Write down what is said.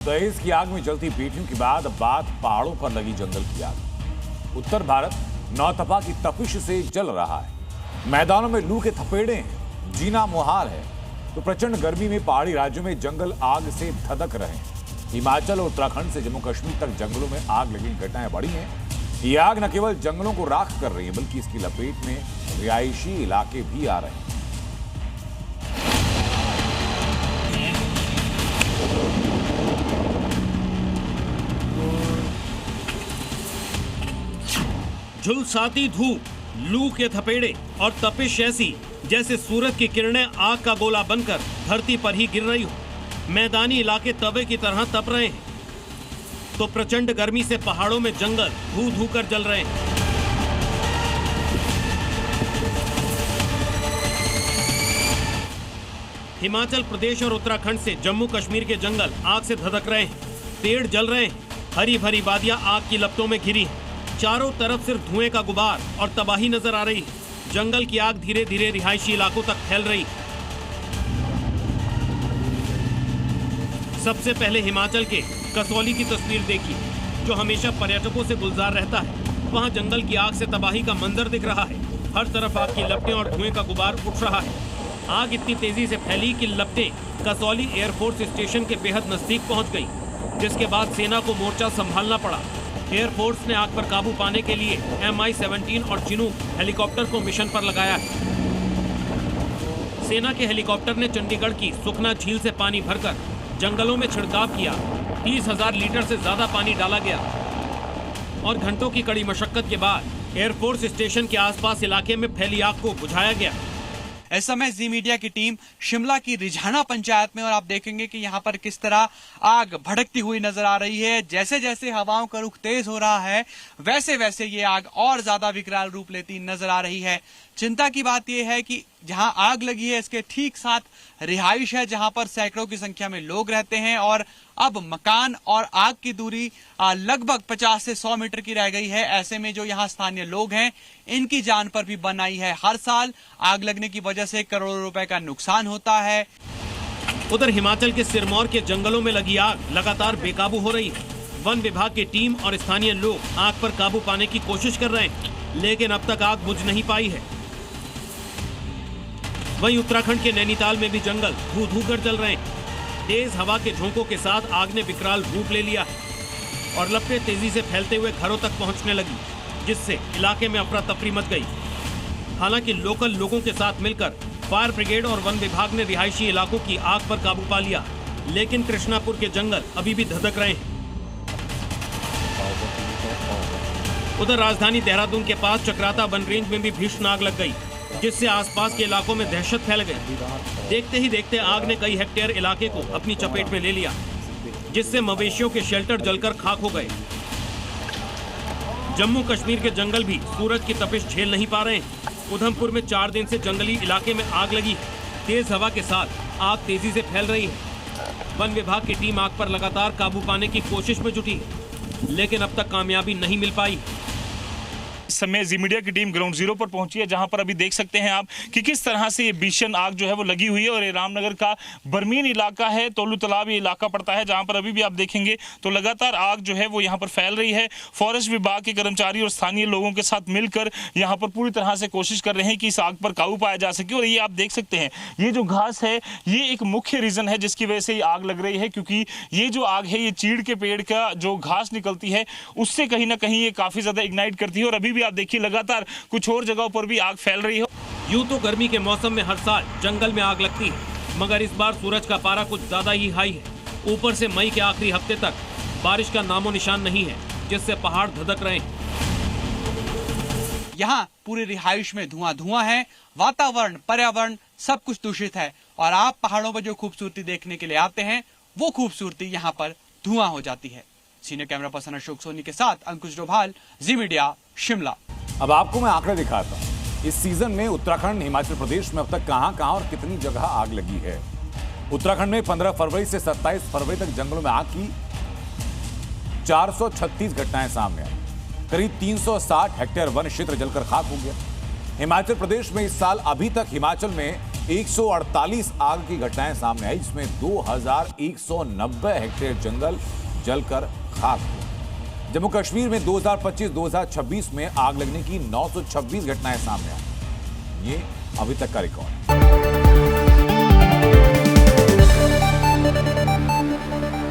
दहेज की आग में जलती बेटियों के बाद अब बात पहाड़ों पर लगी जंगल की आग। उत्तर भारत नौतपा की तपिश से जल रहा है। मैदानों में लू के थपेड़े हैं, जीना मुहाल है। तो प्रचंड गर्मी में पहाड़ी राज्यों में जंगल आग से धधक रहे हैं। हिमाचल और उत्तराखंड से जम्मू कश्मीर तक जंगलों में आग लगने की घटनाएं बढ़ी हैं। ये आग न केवल जंगलों को राख कर रही है, बल्कि इसकी लपेट में रिहायशी इलाके भी आ रहे हैं। झुलसाती धूप, लू के थपेड़े और तपिश ऐसी जैसे सूरज की किरणें आग का गोला बनकर धरती पर ही गिर रही हो। मैदानी इलाके तवे की तरह तप रहे हैं तो प्रचंड गर्मी से पहाड़ों में जंगल धू धू कर जल रहे हैं। हिमाचल प्रदेश और उत्तराखंड से जम्मू कश्मीर के जंगल आग से धधक रहे हैं। पेड़ जल रहे हैं, हरी भरी वादियां आग की लपटों में घिरी हैं। चारों तरफ सिर्फ धुएं का गुबार और तबाही नजर आ रही है। जंगल की आग धीरे धीरे रिहायशी इलाकों तक फैल रही है। सबसे पहले हिमाचल के कसौली की तस्वीर देखी, जो हमेशा पर्यटकों से गुलजार रहता है। वहां जंगल की आग से तबाही का मंजर दिख रहा है। हर तरफ आग की लपटें और धुएं का गुबार उठ रहा है। आग इतनी तेजी से फैली कि लपटें कसौली एयरफोर्स स्टेशन के बेहद नजदीक पहुंच गई, जिसके बाद सेना को मोर्चा संभालना पड़ा। एयरफोर्स ने आग पर काबू पाने के लिए MI-17 और चिनूक हेलीकॉप्टर को मिशन पर लगाया है। सेना के हेलीकॉप्टर ने चंडीगढ़ की सुखना झील से पानी भरकर जंगलों में छिड़काव किया। 30,000 लीटर से ज्यादा पानी डाला गया और घंटों की कड़ी मशक्कत के बाद एयरफोर्स स्टेशन के आसपास इलाके में फैली आग को बुझाया गया। इस समय जी मीडिया की टीम शिमला की रिझाना पंचायत में, और आप देखेंगे कि यहाँ पर किस तरह आग भड़कती हुई नजर आ रही है। जैसे जैसे हवाओं का रुख तेज हो रहा है, वैसे वैसे ये आग और ज्यादा विकराल रूप लेती नजर आ रही है। चिंता की बात यह है कि जहां आग लगी है इसके ठीक साथ रिहाइश है, जहां पर सैकड़ों की संख्या में लोग रहते हैं और अब मकान और आग की दूरी लगभग 50 से 100 मीटर की रह गई है। ऐसे में जो यहाँ स्थानीय लोग हैं, इनकी जान पर भी बन आई है। हर साल आग लगने की वजह से करोड़ों रुपए का नुकसान होता है। उधर हिमाचल के सिरमौर के जंगलों में लगी आग लगातार बेकाबू हो रही है। वन विभाग की टीम और स्थानीय लोग आग पर काबू पाने की कोशिश कर रहे हैं, लेकिन अब तक आग बुझ नहीं पाई है। वहीं उत्तराखंड के नैनीताल में भी जंगल धू धू कर जल रहे हैं। तेज हवा के झोंकों के साथ आग ने विकराल रूप ले लिया है और लपटें तेजी से फैलते हुए घरों तक पहुंचने लगी, जिससे इलाके में अफरा तफरी मच गई। हालांकि लोकल लोगों के साथ मिलकर फायर ब्रिगेड और वन विभाग ने रिहायशी इलाकों की आग पर काबू पा लिया, लेकिन कृष्णापुर के जंगल अभी भी धधक रहे हैं। उधर राजधानी देहरादून के पास चक्राता वन रेंज में भी भीषण आग लग गई, जिससे आसपास के इलाकों में दहशत फैल गई। देखते ही देखते आग ने कई हेक्टेयर इलाके को अपनी चपेट में ले लिया, जिससे मवेशियों के शेल्टर जलकर खाक हो गए। जम्मू कश्मीर के जंगल भी सूरज की तपिश झेल नहीं पा रहे हैं। उधमपुर में 4 दिन से जंगली इलाके में आग लगी है। तेज हवा के साथ आग तेजी से फैल रही है। वन विभाग की टीम आग पर लगातार काबू पाने की कोशिश में जुटी है, लेकिन अब तक कामयाबी नहीं मिल पाई। इस समय जी मीडिया की टीम ग्राउंड जीरो पर पहुंची है, जहां पर अभी देख सकते हैं आप कि किस तरह से ये भीषण आग जो है वो लगी हुई है। और ये रामनगर का बरमीन इलाका है, तोलू तालाब ये इलाका पड़ता है, जहां पर अभी भी आप देखेंगे तो लगातार आग जो है वो यहाँ पर फैल रही है। फॉरेस्ट विभाग के कर्मचारी और स्थानीय लोगों के साथ मिलकर यहाँ पर पूरी तरह से कोशिश कर रहे हैं कि इस आग पर काबू पाया जा सके। और ये आप देख सकते हैं, ये जो घास है ये एक मुख्य रीजन है जिसकी वजह से ये आग लग रही है, क्योंकि ये जो आग है ये चीड़ के पेड़ का जो घास निकलती है उससे कहीं ना कहीं ये काफी ज्यादा इग्नाइट करती है। और अभी भी आप देखिए लगातार कुछ और जगहों पर भी आग फैल रही है। यूं तो गर्मी के मौसम में हर साल जंगल में आग लगती है, मगर इस बार सूरज का पारा कुछ ज्यादा ही हाई है। ऊपर से मई के आखिरी हफ्ते तक बारिश का नामो निशान नहीं है, जिससे पहाड़ धधक रहे हैं। यहाँ पूरी रिहाइश में धुआं धुआं है, वातावरण पर्यावरण सब कुछ दूषित है। और आप पहाड़ों पर जो खूबसूरती देखने के लिए आते हैं, वो खूबसूरती यहाँ पर धुआं हो जाती है। Senior camera person Ashok Soni के साथ अंकुश डोभाल, जी मीडिया, शिमला। अब आपको मैं आंकड़े दिखाता हूं। इस सीजन में उत्तराखंड, हिमाचल प्रदेश में अब तक कहां और कितनी जगह आग लगी है। उत्तराखंड में 15 फरवरी से 27 फरवरी तक जंगलों में आग की 436 घटनाएं सामने आई। करीब 360 हेक्टेयर वन क्षेत्र जलकर खाक हो गया। हिमाचल प्रदेश में इस साल अभी तक हिमाचल में 148 आग की घटनाएं सामने आई, जिसमें 2190 हेक्टेयर जंगल जलकर खाक हुआ। जम्मू कश्मीर में 2025-2026 में आग लगने की 926 घटनाएं सामने आई। ये अभी तक का रिकॉर्ड है।